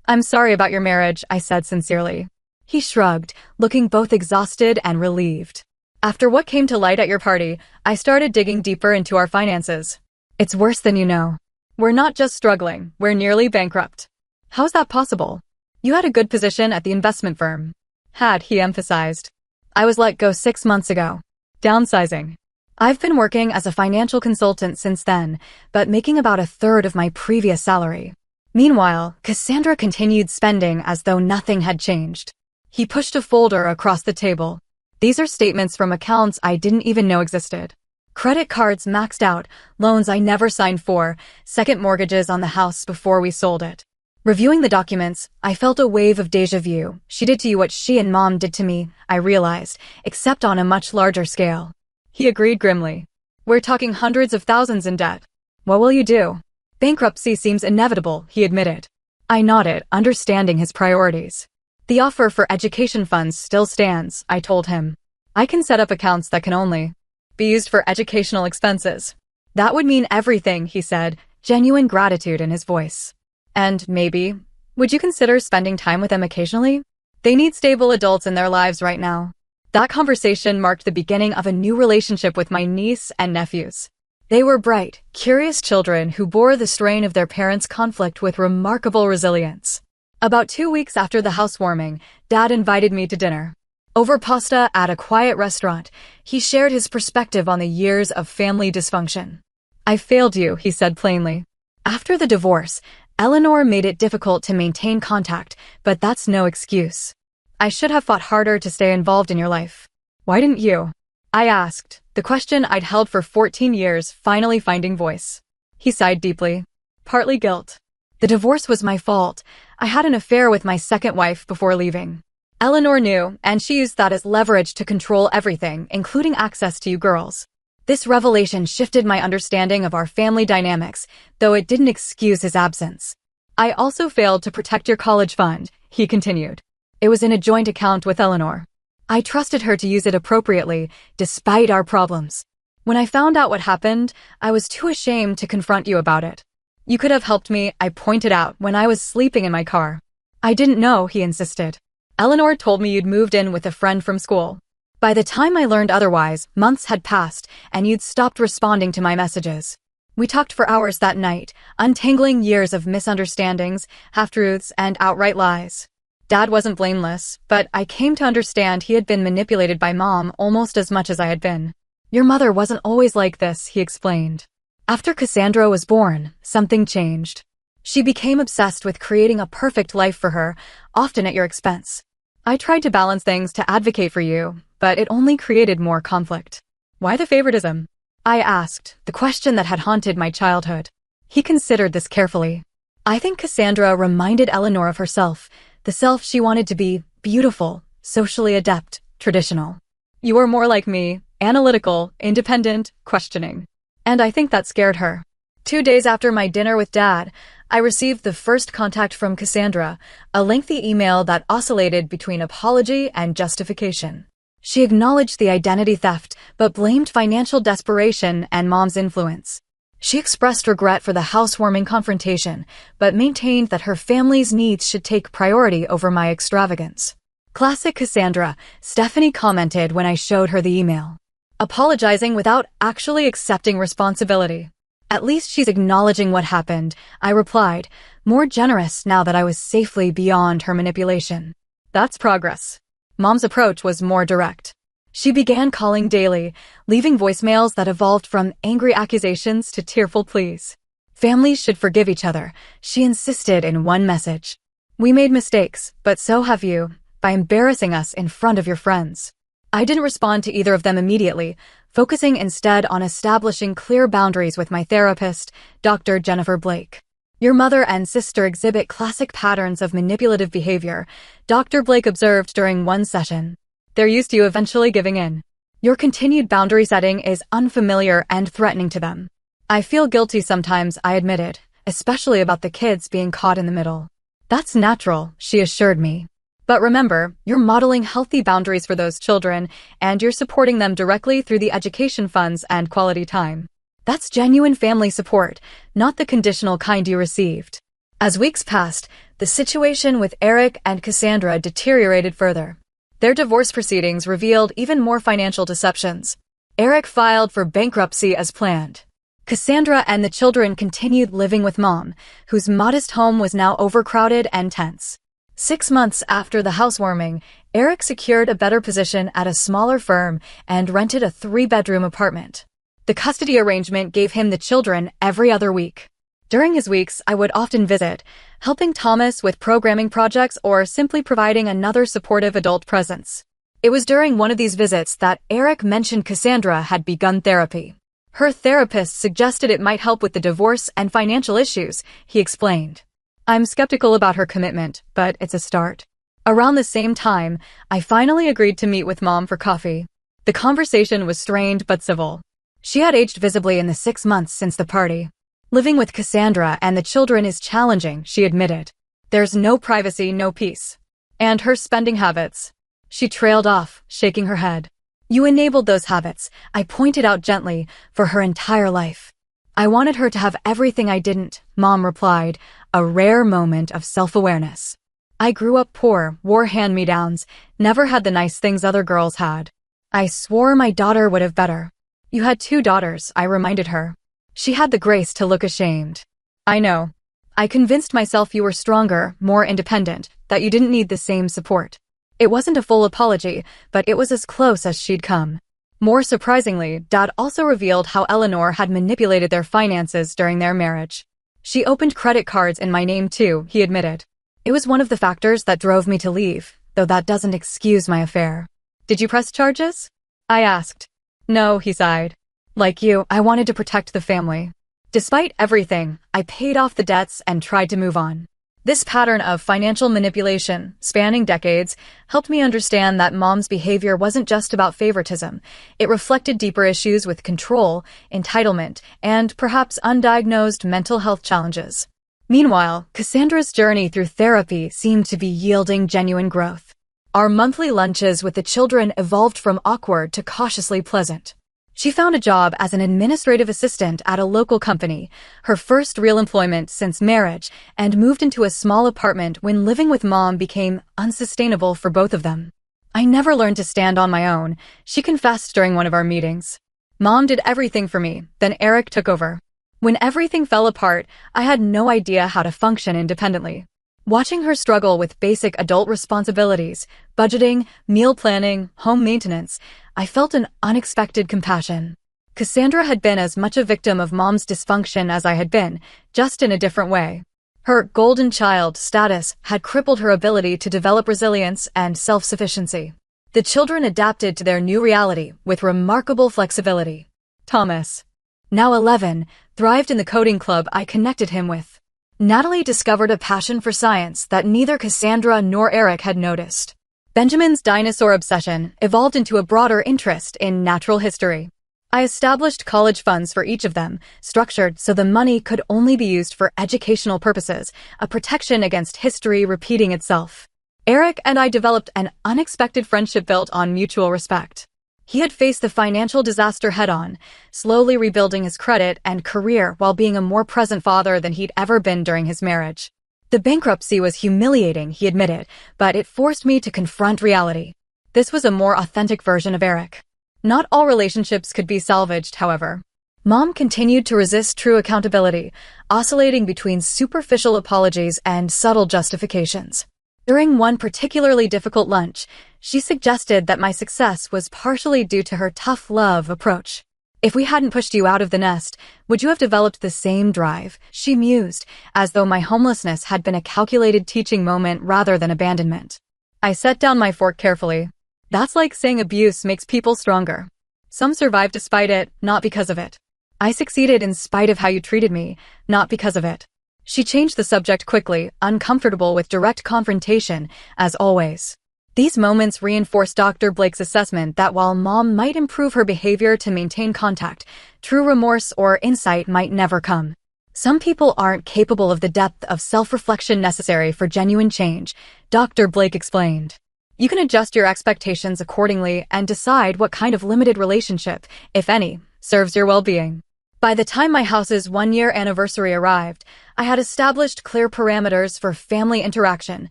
Speaker 1: I'm sorry about your marriage, I said sincerely. He shrugged, looking both exhausted and relieved. After what came to light at your party, I started digging deeper into our finances. It's worse than you know. We're not just struggling, we're nearly bankrupt. How's that possible? You had a good position at the investment firm. Had, he emphasized. I was let go 6 months ago. Downsizing. I've been working as a financial consultant since then, but making about 1/3 of my previous salary. Meanwhile, Cassandra continued spending as though nothing had changed. He pushed a folder across the table. These are statements from accounts I didn't even know existed. Credit cards maxed out, loans I never signed for, second mortgages on the house before we sold it. Reviewing the documents, I felt a wave of déjà vu. She did to you what she and Mom did to me, I realized, except on a much larger scale. He agreed grimly. We're talking hundreds of thousands in debt. What will you do? Bankruptcy seems inevitable, he admitted. I nodded, understanding his priorities. The offer for education funds still stands, I told him. I can set up accounts that can only be used for educational expenses. That would mean everything, he said, genuine gratitude in his voice. And maybe, would you consider spending time with them occasionally? They need stable adults in their lives right now. That conversation marked the beginning of a new relationship with my niece and nephews. They were bright, curious children who bore the strain of their parents' conflict with remarkable resilience. About 2 weeks after the housewarming, Dad invited me to dinner. Over pasta at a quiet restaurant, he shared his perspective on the years of family dysfunction. I failed you, he said plainly. After the divorce, Eleanor made it difficult to maintain contact, but that's no excuse. I should have fought harder to stay involved in your life. Why didn't you? I asked, the question I'd held for 14 years finally finding voice. He sighed deeply. Partly guilt. The divorce was my fault. I had an affair with my second wife before leaving. Eleanor knew, and she used that as leverage to control everything, including access to you girls. This revelation shifted my understanding of our family dynamics, though it didn't excuse his absence. I also failed to protect your college fund, he continued. It was in a joint account with Eleanor. I trusted her to use it appropriately, despite our problems. When I found out what happened, I was too ashamed to confront you about it. You could have helped me, I pointed out, when I was sleeping in my car. I didn't know, he insisted. Eleanor told me you'd moved in with a friend from school. By the time I learned otherwise, months had passed, and you'd stopped responding to my messages. We talked for hours that night, untangling years of misunderstandings, half-truths, and outright lies. Dad wasn't blameless, but I came to understand he had been manipulated by Mom almost as much as I had been. Your mother wasn't always like this, he explained. After Cassandra was born, something changed. She became obsessed with creating a perfect life for her, often at your expense. I tried to balance things to advocate for you, but it only created more conflict. Why the favoritism? I asked, the question that had haunted my childhood. He considered this carefully. I think Cassandra reminded Eleanor of herself, the self she wanted to be, beautiful, socially adept, traditional. You were more like me, analytical, independent, questioning. And I think that scared her. 2 days after my dinner with Dad, I received the first contact from Cassandra, a lengthy email that oscillated between apology and justification. She acknowledged the identity theft, but blamed financial desperation and Mom's influence. She expressed regret for the housewarming confrontation, but maintained that her family's needs should take priority over my extravagance. Classic Cassandra, Stephanie commented when I showed her the email. Apologizing without actually accepting responsibility. At least she's acknowledging what happened, I replied, more generous now that I was safely beyond her manipulation. That's progress. Mom's approach was more direct. She began calling daily, leaving voicemails that evolved from angry accusations to tearful pleas. Families should forgive each other, she insisted in one message. We made mistakes, but so have you, by embarrassing us in front of your friends. I didn't respond to either of them immediately, focusing instead on establishing clear boundaries with my therapist, Dr. Jennifer Blake. Your mother and sister exhibit classic patterns of manipulative behavior, Dr. Blake observed during one session. They're used to you eventually giving in. Your continued boundary setting is unfamiliar and threatening to them. I feel guilty sometimes, I admitted, especially about the kids being caught in the middle. That's natural, she assured me. But remember, you're modeling healthy boundaries for those children, and you're supporting them directly through the education funds and quality time. That's genuine family support, not the conditional kind you received. As weeks passed, the situation with Eric and Cassandra deteriorated further. Their divorce proceedings revealed even more financial deceptions. Eric filed for bankruptcy as planned. Cassandra and the children continued living with Mom, whose modest home was now overcrowded and tense. 6 months after the housewarming, Eric secured a better position at a smaller firm and rented a 3-bedroom apartment. The custody arrangement gave him the children every other week. During his weeks, I would often visit, helping Thomas with programming projects or simply providing another supportive adult presence. It was during one of these visits that Eric mentioned Cassandra had begun therapy. Her therapist suggested it might help with the divorce and financial issues, he explained. I'm skeptical about her commitment, but it's a start. Around the same time, I finally agreed to meet with Mom for coffee. The conversation was strained but civil. She had aged visibly in the 6 months since the party. Living with Cassandra and the children is challenging, she admitted. There's no privacy, no peace. And her spending habits. She trailed off, shaking her head. You enabled those habits, I pointed out gently, for her entire life. I wanted her to have everything I didn't, Mom replied, a rare moment of self-awareness. I grew up poor, wore hand-me-downs, never had the nice things other girls had. I swore my daughter would have better. You had 2 daughters, I reminded her. She had the grace to look ashamed. I know. I convinced myself you were stronger, more independent, that you didn't need the same support. It wasn't a full apology, but it was as close as she'd come. More surprisingly, Dad also revealed how Eleanor had manipulated their finances during their marriage. She opened credit cards in my name too, he admitted. It was one of the factors that drove me to leave, though that doesn't excuse my affair. Did you press charges? I asked. No, he sighed. Like you, I wanted to protect the family. Despite everything, I paid off the debts and tried to move on. This pattern of financial manipulation, spanning decades, helped me understand that Mom's behavior wasn't just about favoritism. It reflected deeper issues with control, entitlement, and perhaps undiagnosed mental health challenges. Meanwhile, Cassandra's journey through therapy seemed to be yielding genuine growth. Our monthly lunches with the children evolved from awkward to cautiously pleasant. She found a job as an administrative assistant at a local company, her first real employment since marriage, and moved into a small apartment when living with Mom became unsustainable for both of them. I never learned to stand on my own, she confessed during one of our meetings. Mom did everything for me, then Eric took over. When everything fell apart, I had no idea how to function independently. Watching her struggle with basic adult responsibilities, budgeting, meal planning, home maintenance, I felt an unexpected compassion. Cassandra had been as much a victim of Mom's dysfunction as I had been, just in a different way. Her golden child status had crippled her ability to develop resilience and self-sufficiency. The children adapted to their new reality with remarkable flexibility. Thomas, now 11, thrived in the coding club I connected him with. Natalie discovered a passion for science that neither Cassandra nor Eric had noticed. Benjamin's dinosaur obsession evolved into a broader interest in natural history. I established college funds for each of them, structured so the money could only be used for educational purposes, a protection against history repeating itself. Eric and I developed an unexpected friendship built on mutual respect. He had faced the financial disaster head-on, slowly rebuilding his credit and career while being a more present father than he'd ever been during his marriage. The bankruptcy was humiliating, he admitted, but it forced me to confront reality. This was a more authentic version of Eric. Not all relationships could be salvaged, however. Mom continued to resist true accountability, oscillating between superficial apologies and subtle justifications. During one particularly difficult lunch, she suggested that my success was partially due to her tough love approach. If we hadn't pushed you out of the nest, would you have developed the same drive? She mused, as though my homelessness had been a calculated teaching moment rather than abandonment. I set down my fork carefully. That's like saying abuse makes people stronger. Some survive despite it, not because of it. I succeeded in spite of how you treated me, not because of it. She changed the subject quickly, uncomfortable with direct confrontation, as always. These moments reinforced Dr. Blake's assessment that while Mom might improve her behavior to maintain contact, true remorse or insight might never come. Some people aren't capable of the depth of self-reflection necessary for genuine change, Dr. Blake explained. You can adjust your expectations accordingly and decide what kind of limited relationship, if any, serves your well-being. By the time my house's 1-year anniversary arrived, I had established clear parameters for family interaction,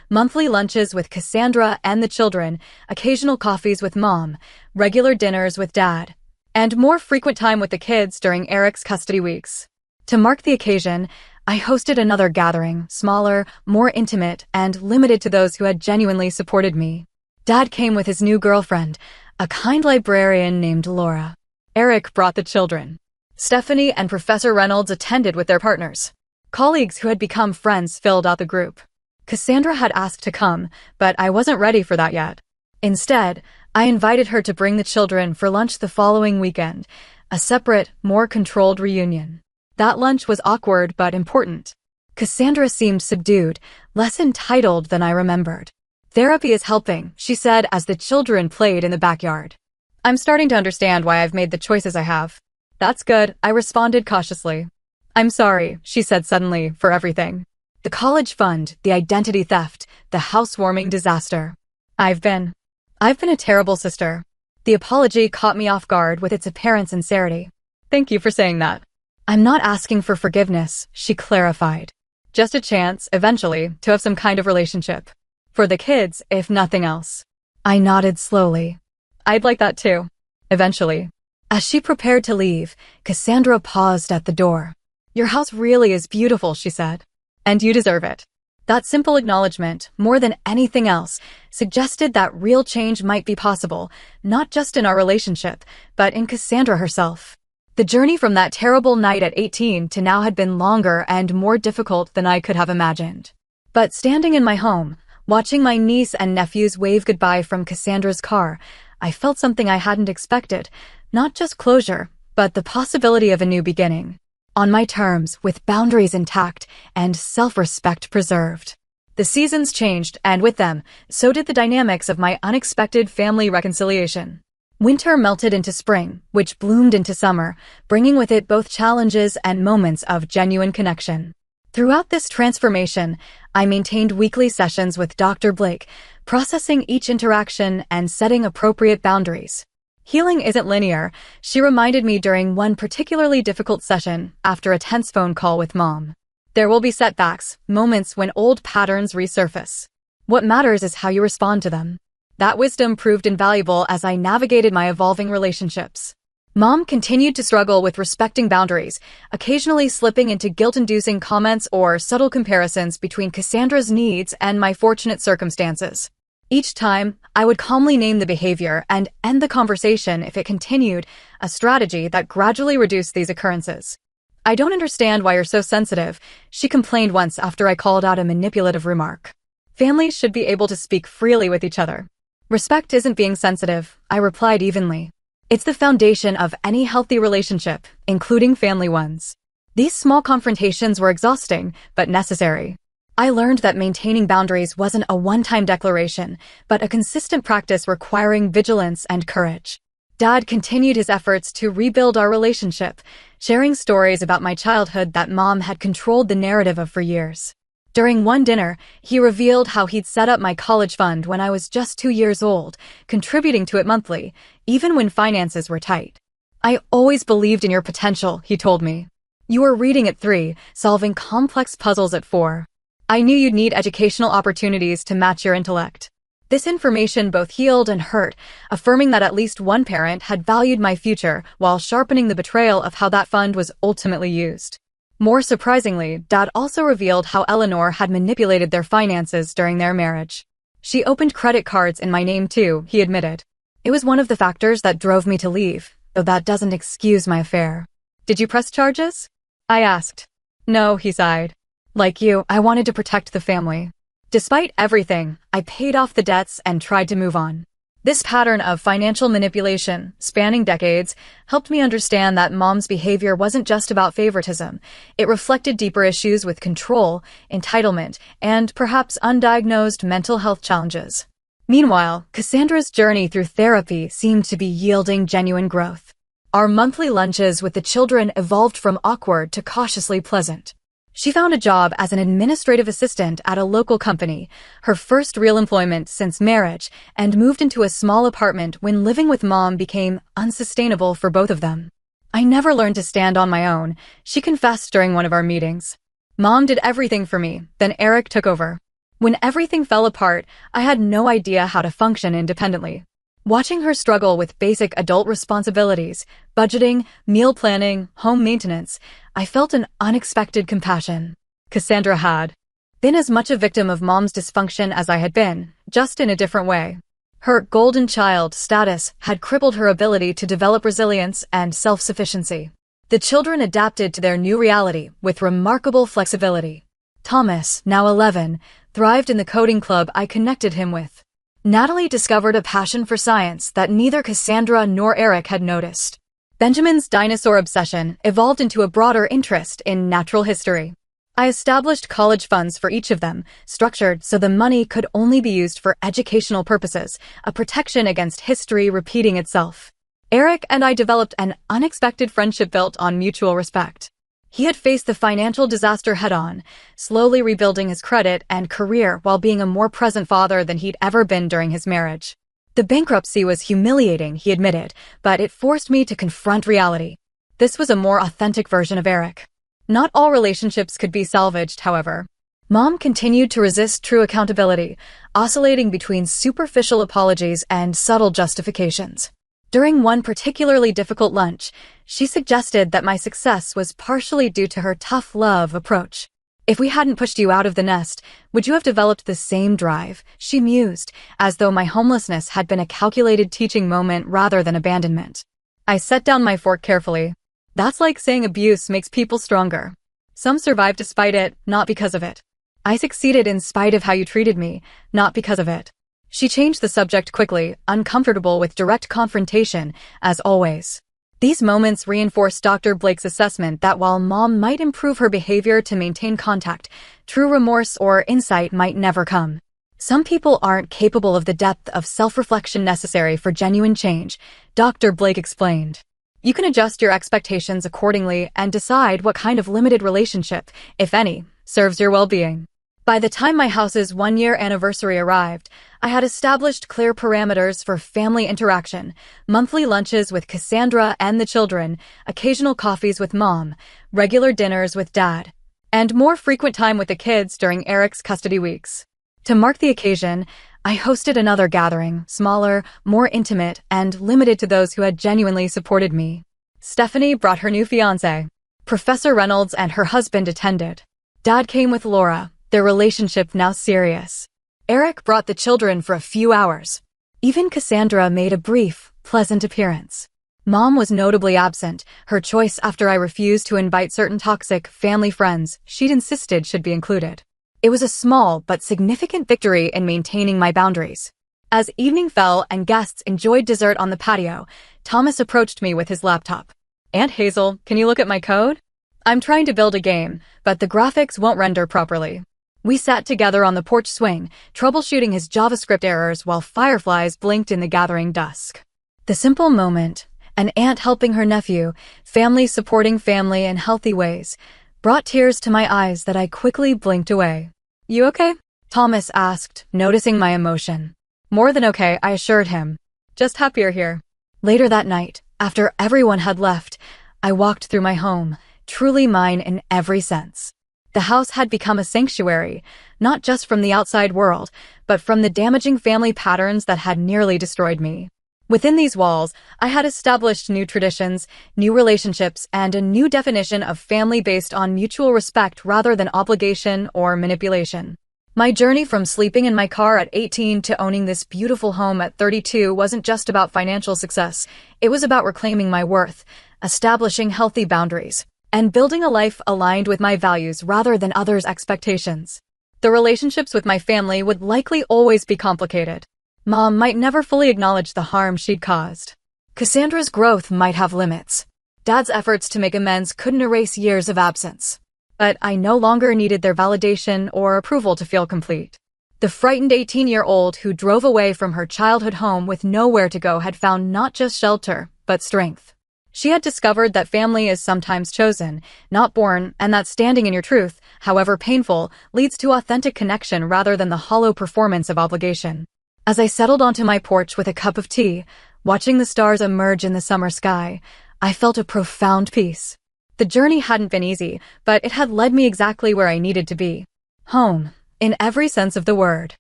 Speaker 1: monthly lunches with Cassandra and the children, occasional coffees with Mom, regular dinners with Dad, and more frequent time with the kids during Eric's custody weeks. To mark the occasion, I hosted another gathering, smaller, more intimate, and limited to those who had genuinely supported me. Dad came with his new girlfriend, a kind librarian named Laura. Eric brought the children. Stephanie and Professor Reynolds attended with their partners. Colleagues who had become friends filled out the group. Cassandra had asked to come, but I wasn't ready for that yet. Instead, I invited her to bring the children for lunch the following weekend, a separate, more controlled reunion. That lunch was awkward but important. Cassandra seemed subdued, less entitled than I remembered. "Therapy is helping," she said as the children played in the backyard. "I'm starting to understand why I've made the choices I have." "That's good," I responded cautiously. "I'm sorry," she said suddenly, "for everything. The college fund, the identity theft, the housewarming disaster. I've been a terrible sister." The apology caught me off guard with its apparent sincerity. "Thank you for saying that." "I'm not asking for forgiveness," she clarified. "Just a chance, eventually, to have some kind of relationship. For the kids, if nothing else." I nodded slowly. "I'd like that too. Eventually." As she prepared to leave, Cassandra paused at the door. "Your house really is beautiful," she said. "And you deserve it." That simple acknowledgement, more than anything else, suggested that real change might be possible, not just in our relationship, but in Cassandra herself. The journey from that terrible night at 18 to now had been longer and more difficult than I could have imagined. But standing in my home, watching my niece and nephews wave goodbye from Cassandra's car, I felt something I hadn't expected, not just closure, but the possibility of a new beginning. On my terms, with boundaries intact and self-respect preserved. The seasons changed, and with them, so did the dynamics of my unexpected family reconciliation. Winter melted into spring, which bloomed into summer, bringing with it both challenges and moments of genuine connection. Throughout this transformation, I maintained weekly sessions with Dr. Blake, processing each interaction and setting appropriate boundaries. Healing isn't linear, she reminded me during one particularly difficult session after a tense phone call with Mom. There will be setbacks, moments when old patterns resurface. What matters is how you respond to them. That wisdom proved invaluable as I navigated my evolving relationships. Mom continued to struggle with respecting boundaries, occasionally slipping into guilt-inducing comments or subtle comparisons between Cassandra's needs and my fortunate circumstances. Each time, I would calmly name the behavior and end the conversation if it continued, a strategy that gradually reduced these occurrences. "I don't understand why you're so sensitive," she complained once after I called out a manipulative remark. "Families should be able to speak freely with each other." "Respect isn't being sensitive," I replied evenly. "It's the foundation of any healthy relationship, including family ones." These small confrontations were exhausting, but necessary. I learned that maintaining boundaries wasn't a one-time declaration, but a consistent practice requiring vigilance and courage. Dad continued his efforts to rebuild our relationship, sharing stories about my childhood that Mom had controlled the narrative of for years. During one dinner, he revealed how he'd set up my college fund when I was just 2 years old, contributing to it monthly, even when finances were tight. "I always believed in your potential," he told me. "You were reading at 3, solving complex puzzles at 4. I knew you'd need educational opportunities to match your intellect." This information both healed and hurt, affirming that at least one parent had valued my future while sharpening the betrayal of how that fund was ultimately used. More surprisingly, Dad also revealed how Eleanor had manipulated their finances during their marriage. "She opened credit cards in my name too," he admitted. "It was one of the factors that drove me to leave, though that doesn't excuse my affair." "Did you press charges?" I asked. "No," he sighed. "Like you, I wanted to protect the family. Despite everything, I paid off the debts and tried to move on." This pattern of financial manipulation, spanning decades, helped me understand that Mom's behavior wasn't just about favoritism. It reflected deeper issues with control, entitlement, and perhaps undiagnosed mental health challenges. Meanwhile, Cassandra's journey through therapy seemed to be yielding genuine growth. Our monthly lunches with the children evolved from awkward to cautiously pleasant. She found a job as an administrative assistant at a local company, her first real employment since marriage, and moved into a small apartment when living with Mom became unsustainable for both of them. "I never learned to stand on my own," she confessed during one of our meetings. "Mom did everything for me, then Eric took over. When everything fell apart, I had no idea how to function independently." Watching her struggle with basic adult responsibilities, budgeting, meal planning, home maintenance, I felt an unexpected compassion. Cassandra had been as much a victim of Mom's dysfunction as I had been, just in a different way. Her golden child status had crippled her ability to develop resilience and self-sufficiency. The children adapted to their new reality with remarkable flexibility. Thomas, now 11, thrived in the coding club I connected him with. Natalie discovered a passion for science that neither Cassandra nor Eric had noticed. Benjamin's dinosaur obsession evolved into a broader interest in natural history. I established college funds for each of them, structured so the money could only be used for educational purposes, a protection against history repeating itself. Eric and I developed an unexpected friendship built on mutual respect. He had faced the financial disaster head-on, slowly rebuilding his credit and career while being a more present father than he'd ever been during his marriage. The bankruptcy was humiliating, he admitted, but it forced me to confront reality. This was a more authentic version of Eric. Not all relationships could be salvaged, however. Mom continued to resist true accountability, oscillating between superficial apologies and subtle justifications. During one particularly difficult lunch, she suggested that my success was partially due to her tough love approach. If we hadn't pushed you out of the nest, would you have developed the same drive? She mused, as though my homelessness had been a calculated teaching moment rather than abandonment. I set down my fork carefully. That's like saying abuse makes people stronger. Some survive despite it, not because of it. I succeeded in spite of how you treated me, not because of it. She changed the subject quickly, uncomfortable with direct confrontation, as always. These moments reinforced Dr. Blake's assessment that while Mom might improve her behavior to maintain contact, true remorse or insight might never come. Some people aren't capable of the depth of self-reflection necessary for genuine change, Dr. Blake explained. You can adjust your expectations accordingly and decide what kind of limited relationship, if any, serves your well-being. By the time my house's one-year anniversary arrived, I had established clear parameters for family interaction, monthly lunches with Cassandra and the children, occasional coffees with Mom, regular dinners with Dad, and more frequent time with the kids during Eric's custody weeks. To mark the occasion, I hosted another gathering, smaller, more intimate, and limited to those who had genuinely supported me. Stephanie brought her new fiancé. Professor Reynolds and her husband attended. Dad came with Laura, their relationship now serious. Eric brought the children for a few hours. Even Cassandra made a brief, pleasant appearance. Mom was notably absent, her choice after I refused to invite certain toxic family friends she'd insisted should be included. It was a small but significant victory in maintaining my boundaries. As evening fell and guests enjoyed dessert on the patio, Thomas approached me with his laptop. Aunt Hazel, can you look at my code? I'm trying to build a game, but the graphics won't render properly. We sat together on the porch swing, troubleshooting his JavaScript errors while fireflies blinked in the gathering dusk. The simple moment, an aunt helping her nephew, family supporting family in healthy ways, brought tears to my eyes that I quickly blinked away. You okay? Thomas asked, noticing my emotion. More than okay, I assured him. Just happier here. Later that night, after everyone had left, I walked through my home, truly mine in every sense. The house had become a sanctuary, not just from the outside world, but from the damaging family patterns that had nearly destroyed me. Within these walls, I had established new traditions, new relationships, and a new definition of family based on mutual respect rather than obligation or manipulation. My journey from sleeping in my car at 18 to owning this beautiful home at 32 wasn't just about financial success. It was about reclaiming my worth, establishing healthy boundaries, and building a life aligned with my values rather than others' expectations. The relationships with my family would likely always be complicated. Mom might never fully acknowledge the harm she'd caused. Cassandra's growth might have limits. Dad's efforts to make amends couldn't erase years of absence. But I no longer needed their validation or approval to feel complete. The frightened 18-year-old who drove away from her childhood home with nowhere to go had found not just shelter, but strength. She had discovered that family is sometimes chosen, not born, and that standing in your truth, however painful, leads to authentic connection rather than the hollow performance of obligation. As I settled onto my porch with a cup of tea, watching the stars emerge in the summer sky, I felt a profound peace. The journey hadn't been easy, but it had led me exactly where I needed to be. Home, in every sense of the word.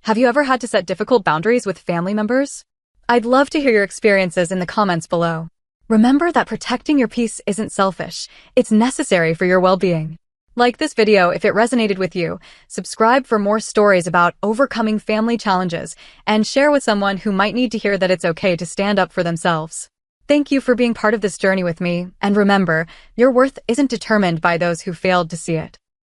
Speaker 1: Have you ever had to set difficult boundaries with family members? I'd love to hear your experiences in the comments below. Remember that protecting your peace isn't selfish, it's necessary for your well-being. Like this video if it resonated with you, subscribe for more stories about overcoming family challenges, and share with someone who might need to hear that it's okay to stand up for themselves. Thank you for being part of this journey with me, and remember, your worth isn't determined by those who failed to see it.